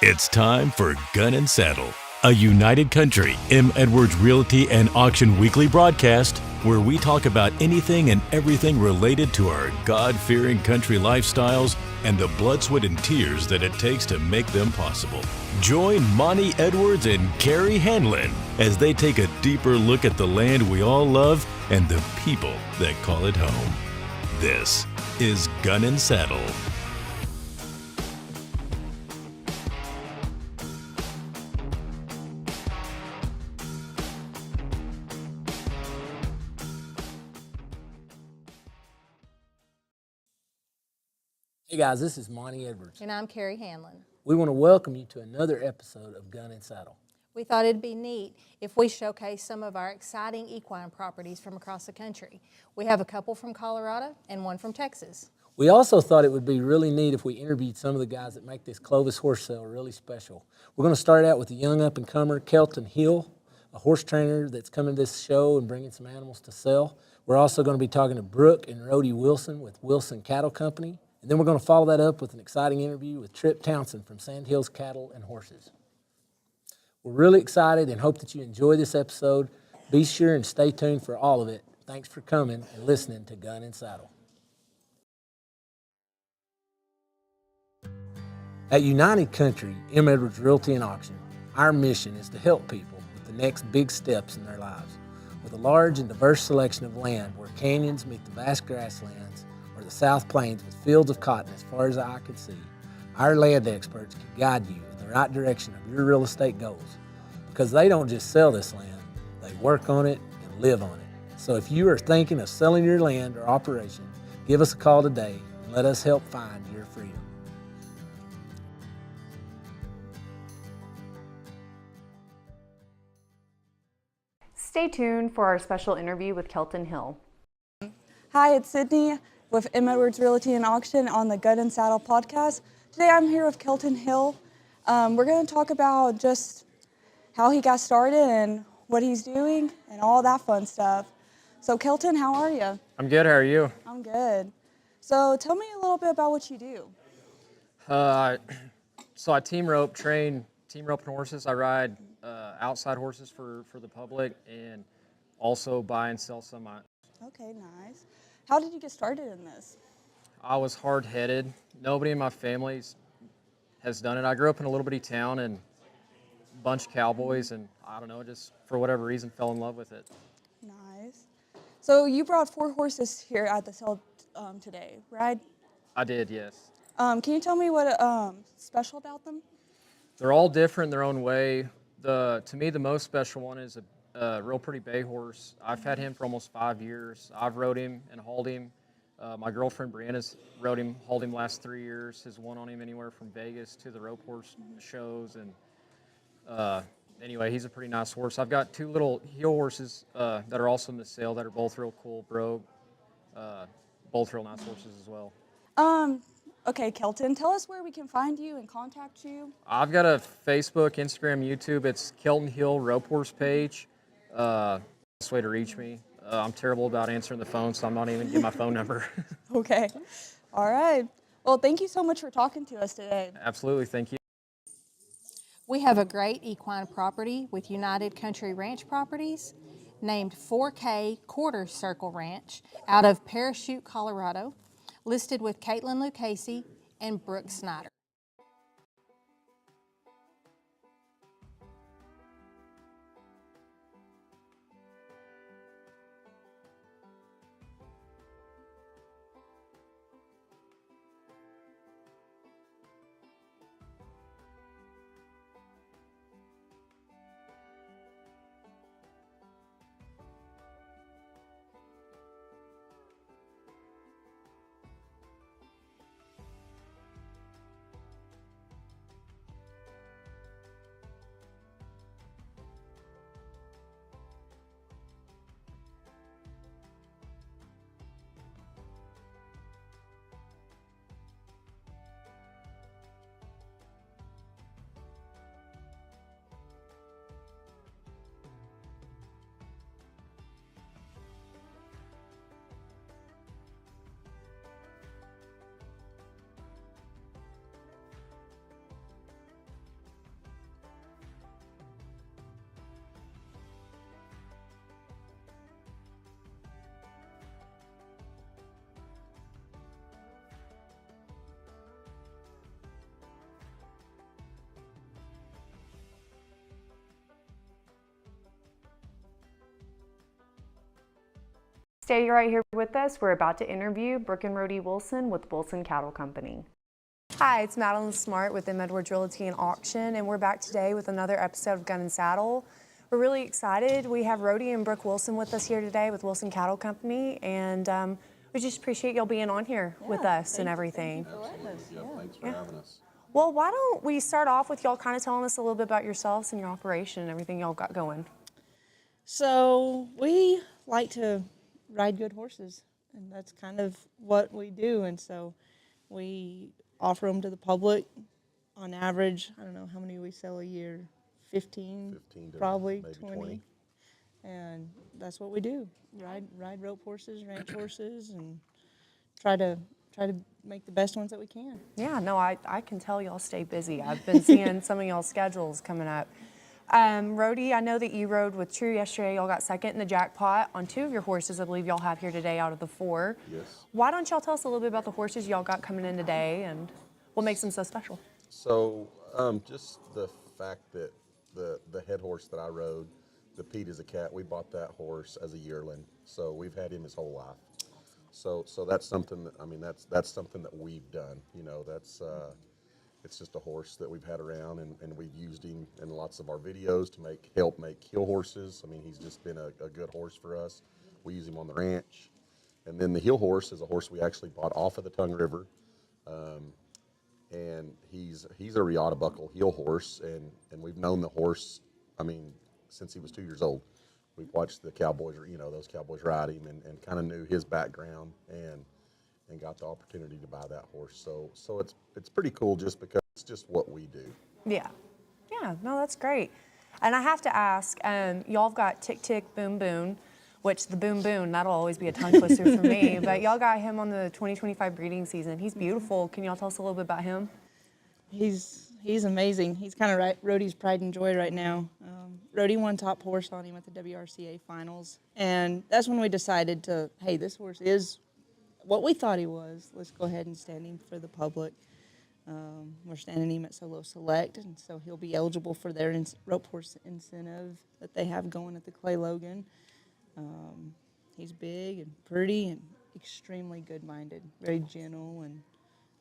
It's time for Gun and Saddle, a United Country M. Edwards Realty and Auction weekly broadcast where we talk about anything and everything related to our God-fearing country lifestyles and the blood, sweat, and tears that it takes to make them possible. Join Monty Edwards and Carrie Hanlon as they take a deeper look at the land we all love and the people that call it home. This is Gun and Saddle. Hey guys, this is Monty Edwards. And I'm Carrie Hanlon. We want to welcome you to another episode of Gun and Saddle. We thought it'd be neat if we showcase some of our exciting equine properties from across the country. We have a couple from Colorado and one from Texas. We also thought it would be really neat if we interviewed some of the guys that make this Clovis horse sale really special. We're going to start out with a young up-and-comer, Kelton Hill, a horse trainer that's coming to this show and bringing some animals to sell. We're also going to be talking to Brooke and Rodey with Wilson Cattle Company. And then we're going to follow that up with an exciting interview with Tripp Townsend from Sandhills Cattle and Horses. We're really excited and hope that you enjoy this episode. Be sure and stay tuned for all of it. Thanks for coming and listening to Gun and Saddle. At United Country, M. Edwards Realty and Auction, our mission is to help people with the next big steps in their lives. With a large and diverse selection of land where canyons meet the vast grasslands, or the South Plains with fields of cotton as far as the eye could see, our land experts can guide you in the right direction of your real estate goals. Because they don't just sell this land, they work on it and live on it. So if you are thinking of selling your land or operation, give us a call today and let us help find your freedom. Stay tuned for our special interview with Kelton Hill. Hi, it's Sydney with M. Edwards Realty and Auction on the Gun and Saddle podcast. Today I'm here with Kelton Hill. We're going to talk about just how he got started and what he's doing and all that fun stuff. So Kelton, how are you? I'm good, how are you? I'm good. So tell me a little bit about what you do. So I team rope and horses. I ride outside horses for the public and also buy and sell some. Okay, nice. How did you get started in this? I was hard-headed. Nobody in my family has done it. I grew up in a little bitty town and a bunch of cowboys, and I don't know, just for whatever reason fell in love with it. Nice. So you brought 4 horses here at the sale today, right? I did, yes. Can you tell me what special about them? They're all different in their own way. To me, the most special one is a real pretty bay horse. I've had him for almost 5 years. I've rode him and hauled him. My girlfriend Brianna's rode him, hauled him the last 3 years. Has won on him anywhere from Vegas to the rope horse shows. And anyway, he's a pretty nice horse. I've got 2 little heel horses that are also in the sale that are both real cool. Brooke, both real nice horses as well. Okay, Kelton, tell us where we can find you and contact you. I've got a Facebook, Instagram, YouTube. It's Kelton Hill Rope Horse page. Best way to reach me. I'm terrible about answering the phone, so I'm not even giving my phone number. Okay. All right. Well, thank you so much for talking to us today. Absolutely. Thank you. We have a great equine property with United Country Ranch Properties named 4K Quarter Circle Ranch out of Parachute, Colorado, listed with Caitlin Lucchese and Brooke Snyder. Stay right here with us. We're about to interview Brooke and Rodey Wilson with Wilson Cattle Company. Hi, it's Madeline Smart with M. Edwards Realty and Auction, and we're back today with another episode of Gun and Saddle. We're really excited. We have Rodey and Brooke Wilson with us here today with Wilson Cattle Company, and we just appreciate y'all being on here with us and everything. Thanks for having us. Well, why don't we start off with y'all kind of telling us a little bit about yourselves and your operation and everything y'all got going. So we like to ride good horses, and that's kind of what we do. And so we offer them to the public on average. I don't know how many we sell a year, 15 to probably maybe 20. And that's what we do. Ride rope horses, ranch horses, and try to make the best ones that we can. Yeah, no, I can tell y'all stay busy. I've been seeing some of y'all's schedules coming up. Rodey, I know that you rode with Tripp yesterday. Y'all got second in the jackpot on 2 of your horses, I believe y'all have here today out of the 4. Yes. Why don't y'all tell us a little bit about the horses y'all got coming in today and what makes them so special? So just the fact that the head horse that I rode, the Pete is a cat, we bought that horse as a yearling. So we've had him his whole life. So that's something that, I mean, that's something that we've done. You know, that's it's just a horse that we've had around, and we've used him in lots of our videos to help make hill horses. I mean, he's just been a good horse for us. We use him on the ranch. And then the hill horse is a horse we actually bought off of the Tongue River. And he's a Realty buckle heel horse, and we've known the horse, I mean, since he was 2 years old. We've watched the cowboys, those cowboys ride him, and kind of knew his background, and got the opportunity to buy that horse. So it's pretty cool just because it's just what we do. Yeah, no, that's great. And I have to ask, y'all have got Tick Tick Boom Boom, which the Boom Boom, that'll always be a tongue twister for me, but y'all got him on the 2025 breeding season. He's beautiful. Can y'all tell us a little bit about him? He's amazing. He's kind of Rodey's pride and joy right now. Rodey won top horse on him at the WRCA finals, and that's when we decided to, hey, this horse is what we thought he was. Let's go ahead and stand him for the public. We're standing him at Solo Select, and so he'll be eligible for their rope horse incentive that they have going at the Clay Logan. He's big and pretty and extremely good-minded, very gentle, and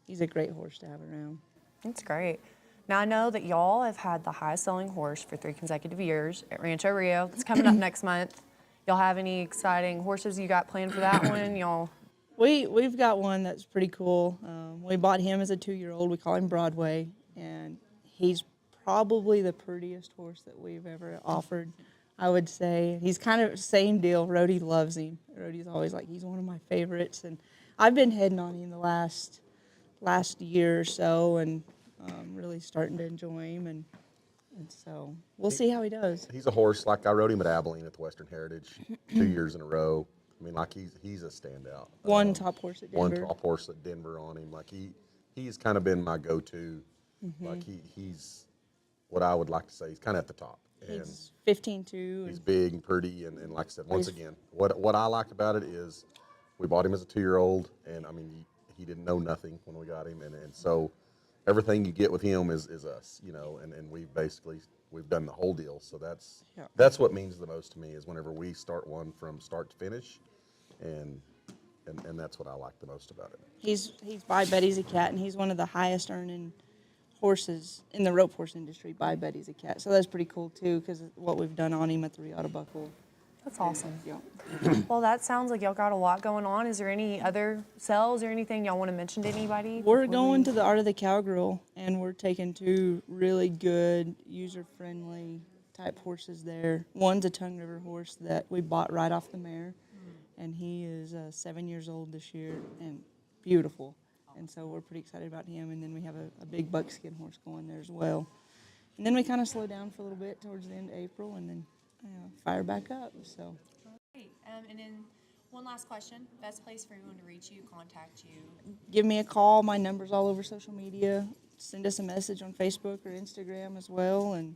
he's a great horse to have around. That's great. Now, I know that y'all have had the highest selling horse for 3 consecutive years at Rancho Rio. It's coming up next month. Y'all have any exciting horses you got planned for that one? Y'all? We've got one that's pretty cool. We bought him as a 2-year-old. We call him Broadway, and he's probably the prettiest horse that we've ever offered, I would say. He's kind of the same deal. Rodey loves him. Rodey's always like, he's one of my favorites, and I've been heading on him the last year or so, and really starting to enjoy him, and so we'll see how he does. He's a horse, like I rode him at Abilene at the Western Heritage 2 years in a row. I mean, like he's a standout. One top horse at Denver. One top horse at Denver on him. Like he's kind of been my go-to. Like he's what I would like to say. He's kind of at the top. And he's 15-2. He's big and pretty, and like I said, once again, what I like about it is we bought him as a 2-year-old, and I mean he didn't know nothing when we got him, and so everything you get with him is us, and we've done the whole deal. So that's what means the most to me is whenever we start one from start to finish, and that's what I like the most about it. He's by Betty's a Cat, and he's one of the highest earning horses in the rope horse industry by Betty's a Cat. So that's pretty cool too, because what we've done on him at the Realty Buckle. That's awesome. Yeah. Well, that sounds like y'all got a lot going on. Is there any other sales or anything y'all want to mention to anybody? We're going to the Art of the Cowgirl, and we're taking 2 really good, user-friendly type horses there. One's a Tongue River horse that we bought right off the mare, and he is 7 years old this year and beautiful. And so we're pretty excited about him. And then we have a big buckskin horse going there as well. And then we kind of slow down for a little bit towards the end of April, and then fire back up. So. Great. And then one last question. Best place for everyone to reach you, contact you? Give me a call. My number's all over social media. Send us a message on Facebook or Instagram as well, and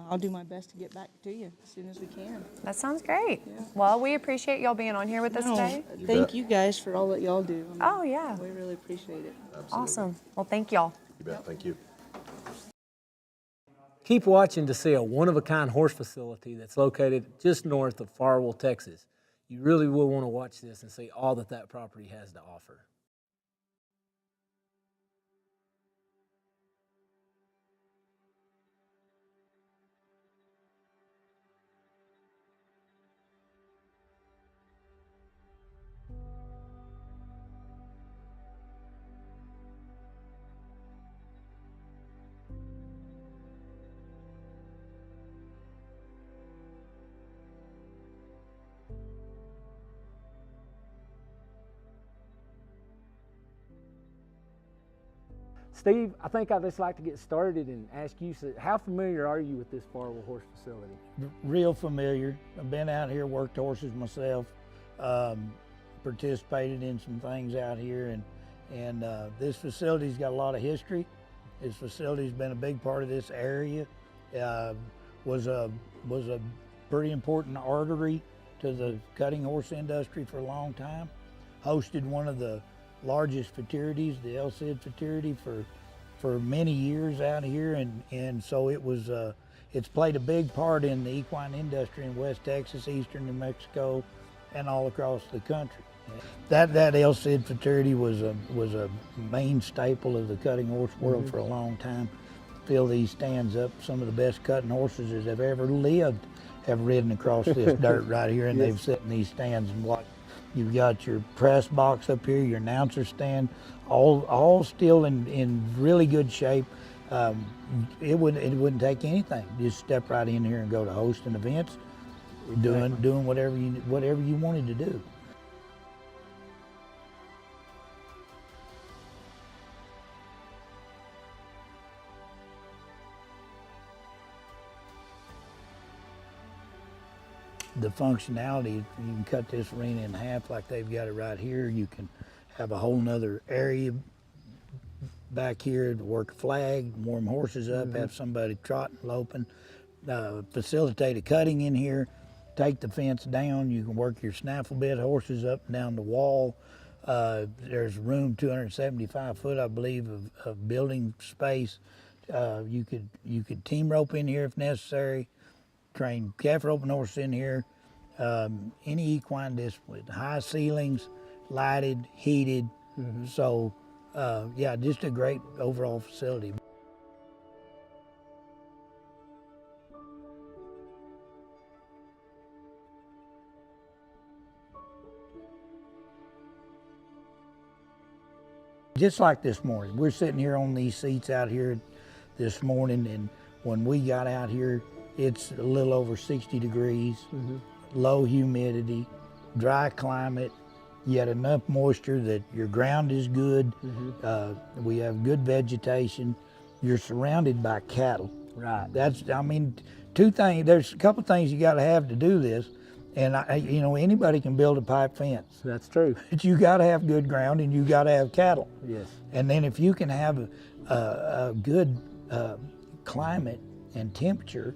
I'll do my best to get back to you as soon as we can. That sounds great. Yeah. Well, we appreciate y'all being on here with us today. Thank you guys for all that y'all do. I mean, Oh, yeah. We really appreciate it. Absolutely. Awesome. Well, thank y'all. You bet. Thank you. Keep watching to see a one-of-a-kind horse facility that's located just north of Farwell, Texas. You really will want to watch this and see all that that property has to offer. Steve, I think I'd just like to get started and ask you, so how familiar are you with this Farwell Horse Facility? Real familiar. I've been out here, worked horses myself, participated in some things out here, and this facility's got a lot of history. This facility's been a big part of this area. Was a pretty important artery to the cutting horse industry for a long time. Hosted one of the largest fraternities, the LCID fraternity, for many years out here, and so it was it's played a big part in the equine industry in West Texas, Eastern New Mexico, and all across the country. That LCID fraternity was a main staple of the cutting horse world for a long time. Fill these stands up, some of the best cutting horses that have ever lived have ridden across this dirt right here, and they've sit in these stands and watched. You've got your press box up here, your announcer stand, all still in really good shape. It wouldn't take anything. Just step right in here and go to hosting events, doing whatever you wanted to do. The functionality, you can cut this arena in half like they've got it right here. You can have a whole nother area back here to work a flag, warm horses up, have somebody trotting, loping, facilitate a cutting in here, take the fence down. You can work your snaffle bit horses up and down the wall. There's room, 275 foot, I believe, of building space. You could team rope in here if necessary. Train calf roping horses in here, any equine discipline, high ceilings, lighted, heated. So yeah, just a great overall facility. Just like this morning, we're sitting here on these seats out here this morning, and when we got out here, it's a little over 60 degrees, low humidity, dry climate, yet enough moisture that your ground is good. We have good vegetation. You're surrounded by cattle. Right. I mean, two things, there's a couple things you gotta have to do this. And anybody can build a pipe fence. That's true. But you gotta have good ground and you gotta have cattle. Yes. And then if you can have a good climate and temperature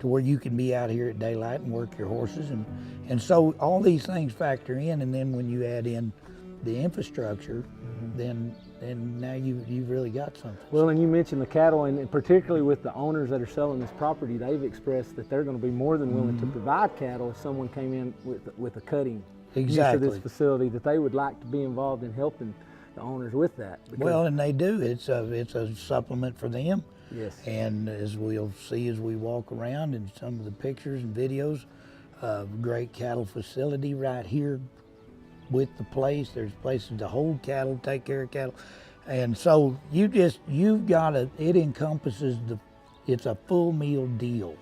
to where you can be out here at daylight and work your horses, and so all these things factor in, and then when you add in the infrastructure, then now you've really got something. Well, and you mentioned the cattle, and particularly with the owners that are selling this property, they've expressed that they're going to be more than willing to provide cattle if someone came in with a cutting use of this facility, that they would like to be involved in helping the owners with that. Well, and they do. It's a supplement for them. Yes. And as we'll see as we walk around in some of the pictures and videos, great cattle facility right here with the place. There's places to hold cattle, take care of cattle. And so you've got it encompasses it's a full meal deal.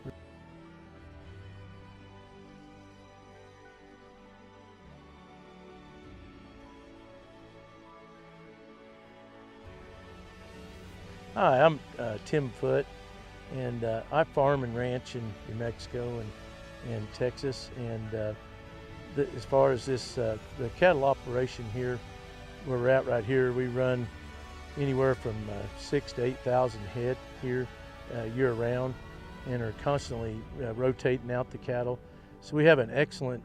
Hi, I'm Tim Foote, and I farm and ranch in New Mexico and Texas. And as far as the cattle operation here, where we're at right here, we run anywhere from 6,000 to 8,000 head here year round, and are constantly rotating out the cattle. So we have an excellent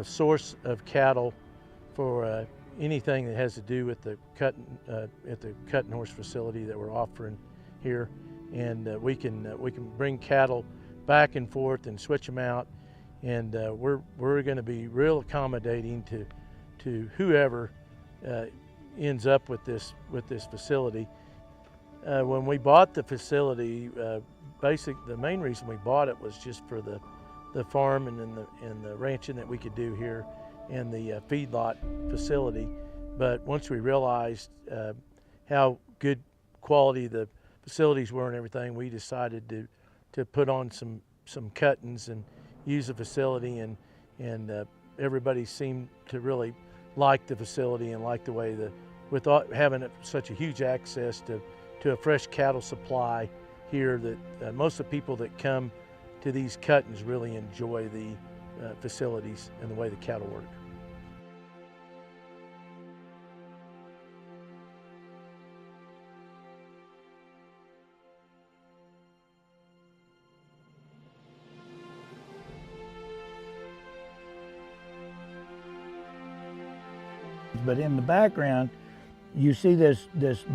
source of cattle for anything that has to do with the cutting horse facility that we're offering here, and we can bring cattle back and forth and switch them out and we're going to be real accommodating to whoever ends up with this facility. When we bought the facility, the main reason we bought it was just for the farm and the ranching that we could do here and the feedlot facility. But once we realized how good quality the facilities were and everything, we decided to put on some cuttings and use the facility, and everybody seemed to really like the facility and like the way with having such a huge access to a fresh cattle supply here, that most of the people that come to these cuttings really enjoy the facilities and the way the cattle work. But in the background, you see this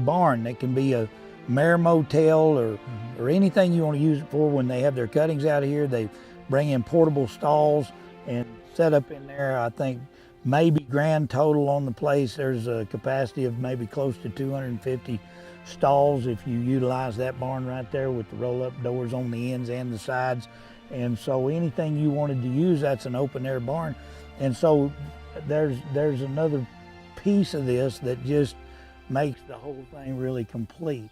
barn that can be a mare motel or anything you want to use it for. When they have their cuttings out of here, they bring in portable stalls and set up in there. I think maybe grand total on the place, there's a capacity of maybe close to 250 stalls if you utilize that barn right there with the roll-up doors on the ends and the sides. And so anything you wanted to use, that's an open air barn. And so there's another piece of this that just makes the whole thing really complete.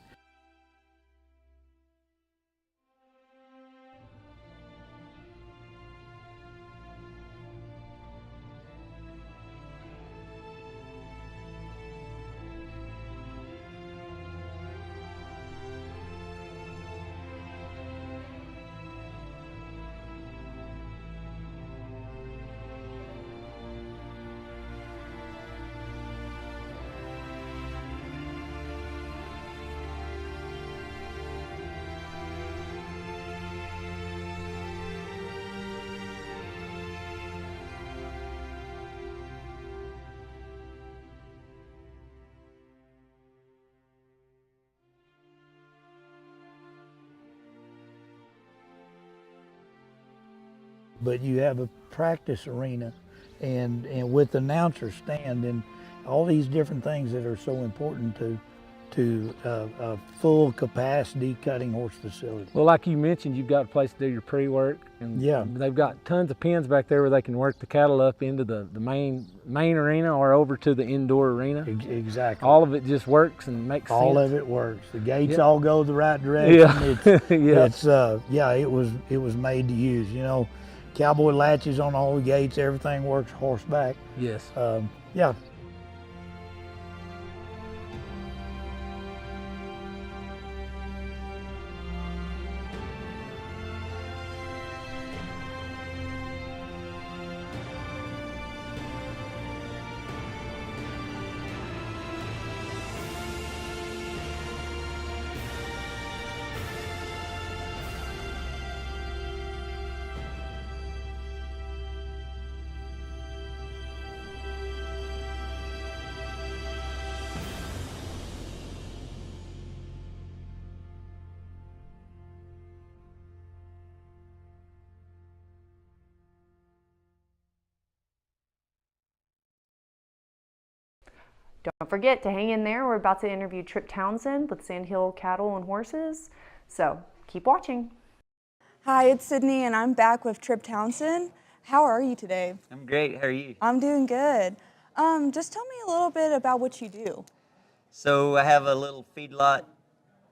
But you have a practice arena and with announcer stand and all these different things that are so important to a full capacity cutting horse facility. Well, like you mentioned, you've got a place to do your pre-work, and yeah, they've got tons of pens back there where they can work the cattle up into the main arena or over to the indoor arena. Exactly. All of it just works and makes sense. All of it works. The gates Yep. all go the right direction. Yeah. It was made to use. You know, cowboy latches on all the gates. Everything works horseback. Yes. Yeah. Don't forget to hang in there. We're about to interview Tripp Townsend with Sandhill Cattle and Horses. So keep watching. Hi, it's Sydney, and I'm back with Tripp Townsend. How are you today? I'm great. How are you? I'm doing good. Just tell me a little bit about what you do. So I have a little feedlot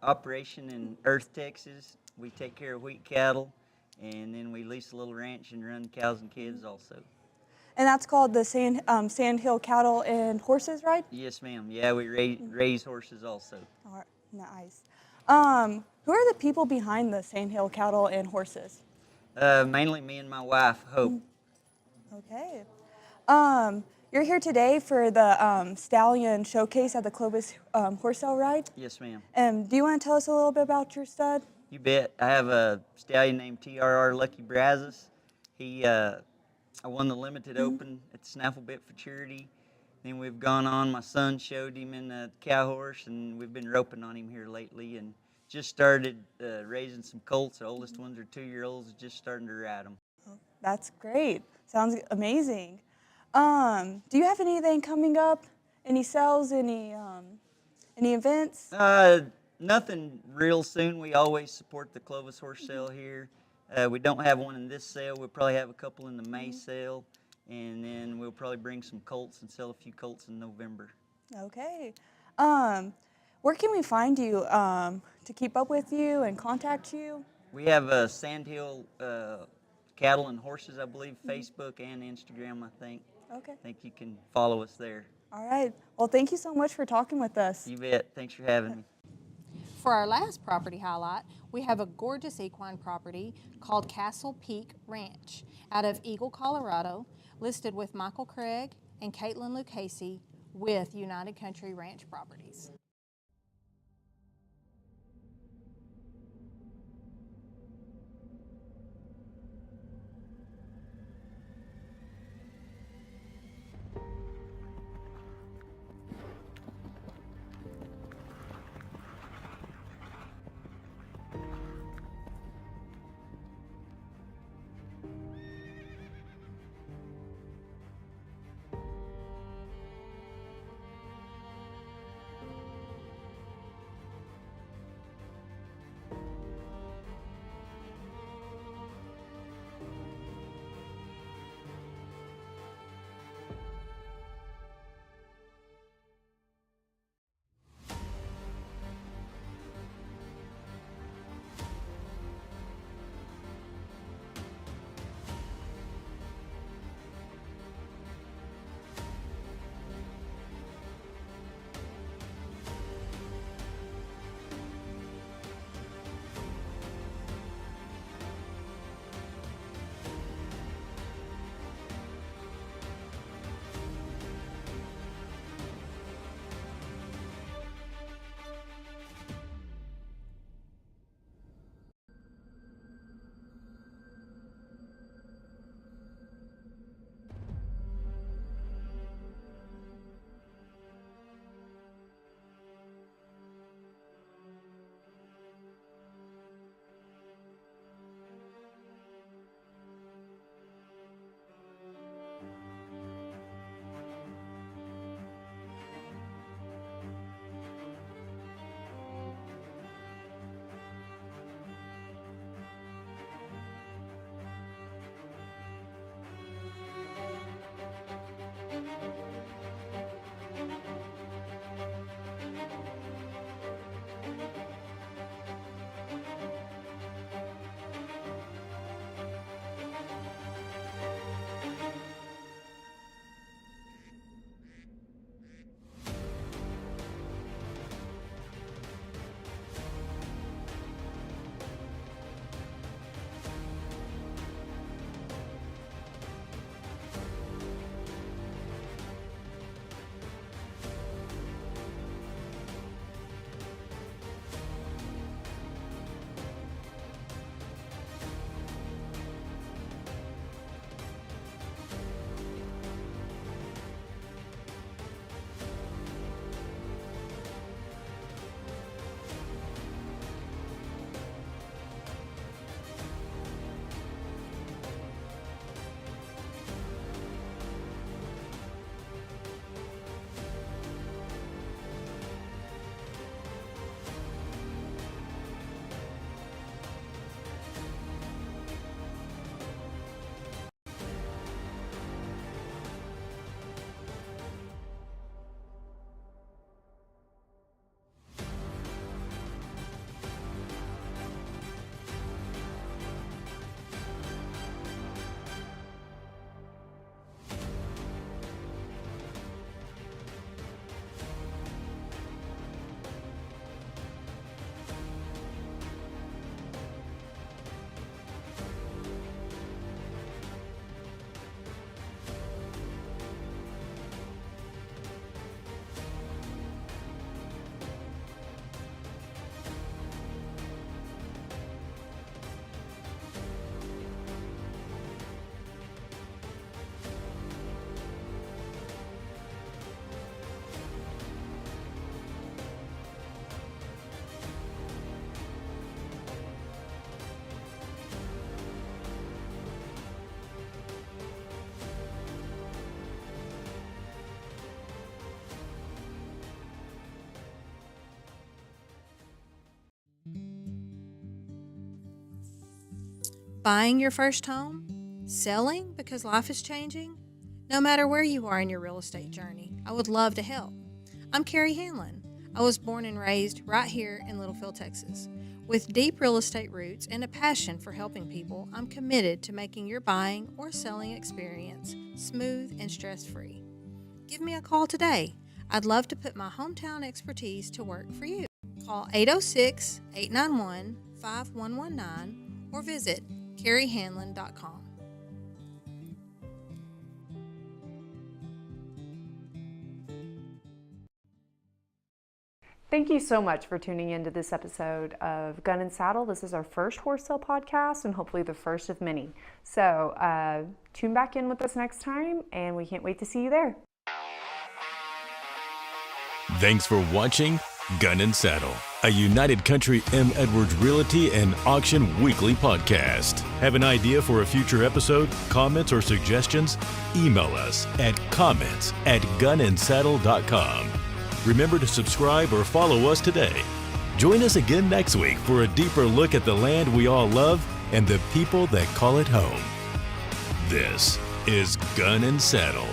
operation in Earth, Texas. We take care of wheat cattle, and then we lease a little ranch and run cows and kids also. And that's called the Sandhill Cattle and Horses, right? Yes, ma'am. Yeah, we raise horses also. All right, nice. Who are the people behind the Sandhill Cattle and Horses? Mainly me and my wife, Hope. Okay. You're here today for the Stallion Showcase at the Clovis Horse Sale, right? Yes, ma'am. Do you want to tell us a little bit about your stud? You bet. I have a stallion named TRR Lucky Brazos. I won the limited open at the Snaffle Bit Futurity. Then we've gone on. My son showed him in the cow horse, and we've been roping on him here lately. And just started raising some colts. The oldest ones are 2-year-olds, just starting to ride them. That's great. Sounds amazing. Do you have anything coming up? Any sales? Any events? Nothing real soon. We always support the Clovis horse sale here. We don't have one in this sale. We'll probably have a couple in the May sale, and then we'll probably bring some colts and sell a few colts in November. Okay. Where can we find you to keep up with you and contact you? We have Sandhill Cattle and Horses, I believe, Facebook and Instagram, I think. Okay. I think you can follow us there. All right. Well, thank you so much for talking with us. You bet. Thanks for having me. For our last property highlight, we have a gorgeous equine property called Castle Peak Ranch out of Eagle, Colorado, listed with Michael Craig and Caitlin Lucchese with United Country Ranch Properties. Buying your first home? Selling because life is changing? No matter where you are in your real estate journey, I would love to help. I'm Carrie Hanlon. I was born and raised right here in Littlefield, Texas. With deep real estate roots and a passion for helping people, I'm committed to making your buying or selling experience smooth and stress-free. Give me a call today. I'd love to put my hometown expertise to work for you. Call 806-891-5119 or visit carriehanlon.com. Thank you so much for tuning into this episode of Gun and Saddle. This is our first horse sale podcast and hopefully the first of many. So tune back in with us next time, and we can't wait to see you there. Thanks for watching Gun and Saddle, a United Country M. Edwards Realty and Auction weekly podcast. Have an idea for a future episode, comments, or suggestions? Email us at comments@gunandsaddle.com. Remember to subscribe or follow us today. Join us again next week for a deeper look at the land we all love and the people that call it home. This is Gun and Saddle.